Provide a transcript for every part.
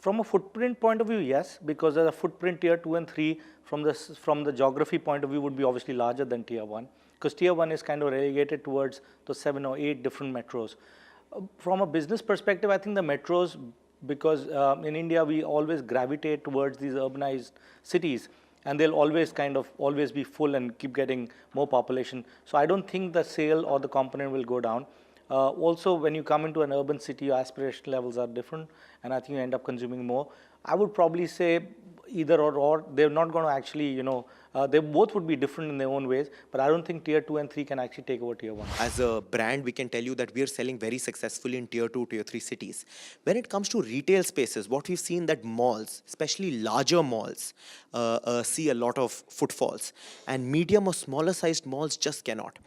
From a footprint point of view, yes, because the footprint tier 2 and 3 from the geography point of view would be obviously larger than tier 1, because tier 1 is kind of relegated towards the 7 or 8 different metros. From a business perspective, I think the metros, because in India we always gravitate towards these urbanized cities, and they'll always be full and keep getting more population. So I don't think the sale or the component will go down. Also, when you come into an urban city, your aspiration levels are different, and I think you end up consuming more. I would probably say either or. They're not going to actually, they both would be different in their own ways, but I don't think tier 2 and 3 can actually take over tier 1. As a brand, we can tell you that we are selling very successfully in tier 2, tier 3 cities. When it comes to retail spaces, what we've seen that malls, especially larger malls, see a lot of footfalls, and medium or smaller sized malls just cannot.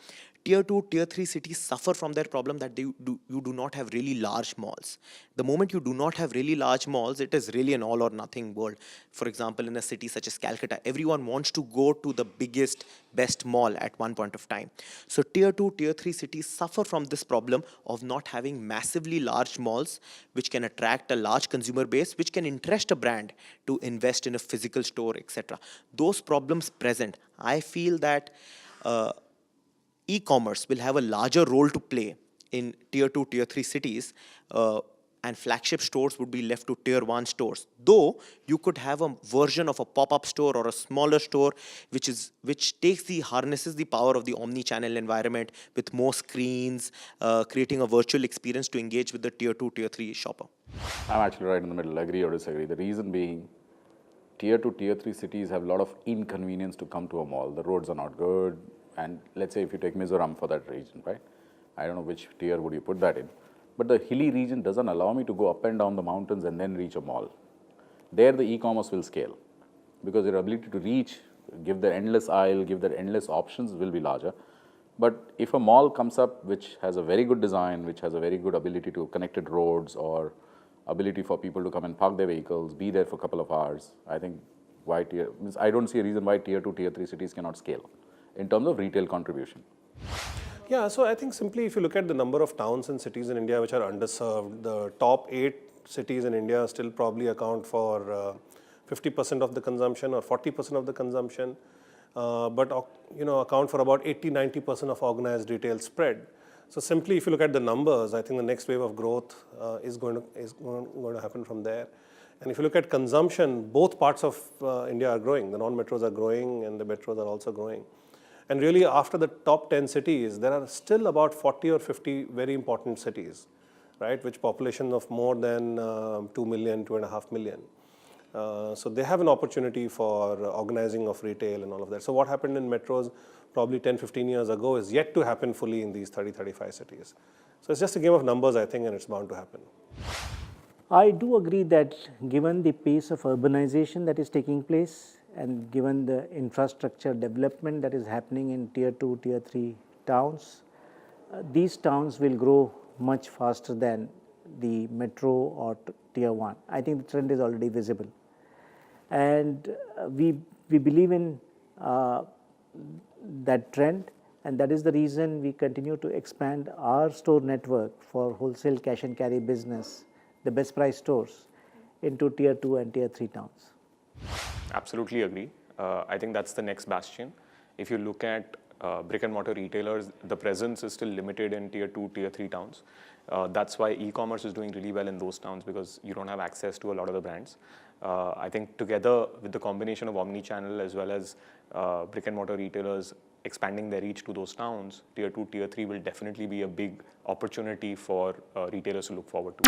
Tier 2, tier 3 cities suffer from that problem that you do not have really large malls. The moment you do not have really large malls, it is really an all or nothing world. For example, in a city such as Calcutta, everyone wants to go to the biggest, best mall at one point of time. So tier 2, tier 3 cities suffer from this problem of not having massively large malls, which can attract a large consumer base, which can interest a brand to invest in a physical store, etc. Those problems present. I feel that e-commerce will have a larger role to play in tier 2, tier 3 cities, and flagship stores would be left to tier 1 stores. Though you could have a version of a pop-up store or a smaller store which harnesses the power of the omni-channel environment with more screens, creating a virtual experience to engage with the tier 2, tier 3 shopper. I'm actually right in the middle, agree or disagree. The reason being, tier 2, tier 3 cities have a lot of inconvenience to come to a mall. The roads are not good. And let's say if you take Mizoram for that region, right? I don't know which tier would you put that in. But the hilly region doesn't allow me to go up and down the mountains and then reach a mall. There the e-commerce will scale, because your ability to reach, give the endless aisle, give the endless options will be larger. But if a mall comes up which has a very good design, which has a very good ability to connected roads or ability for people to come and park their vehicles, be there for a couple of hours, I think I don't see a reason why tier 2, tier 3 cities cannot scale in terms of retail contribution. Yeah, so I think simply if you look at the number of towns and cities in India which are underserved, the top 8 cities in India still probably account for 50% of the consumption or 40% of the consumption, but account for about 80-90% of organized retail spread. So simply if you look at the numbers, I think the next wave of growth is going to happen from there. And if you look at consumption, both parts of India are growing. The non-metros are growing and the metros are also growing. And really, after the top 10 cities, there are still about 40 or 50 very important cities, right, which population of more than 2 million, 2.5 million. So they have an opportunity for organizing of retail and all of that. So what happened in metros probably 10, 15 years ago is yet to happen fully in these 30, 35 cities. So it's just a game of numbers, I think, and it's bound to happen. I do agree that given the pace of urbanization that is taking place, and given the infrastructure development that is happening in tier 2, tier 3 towns, these towns will grow much faster than the metro or tier 1. I think the trend is already visible. And we believe in that trend, and that is the reason we continue to expand our store network for wholesale cash and carry business, the best price stores, into tier 2 and tier 3 towns. Absolutely agree. I think that's the next bastion. If you look at brick and mortar retailers, the presence is still limited in tier 2, tier 3 towns. That's why e-commerce is doing really well in those towns, because you don't have access to a lot of the brands. I think together with the combination of omni-channel as well as brick and mortar retailers expanding their reach to those towns, tier 2, tier 3 will definitely be a big opportunity for retailers to look forward to.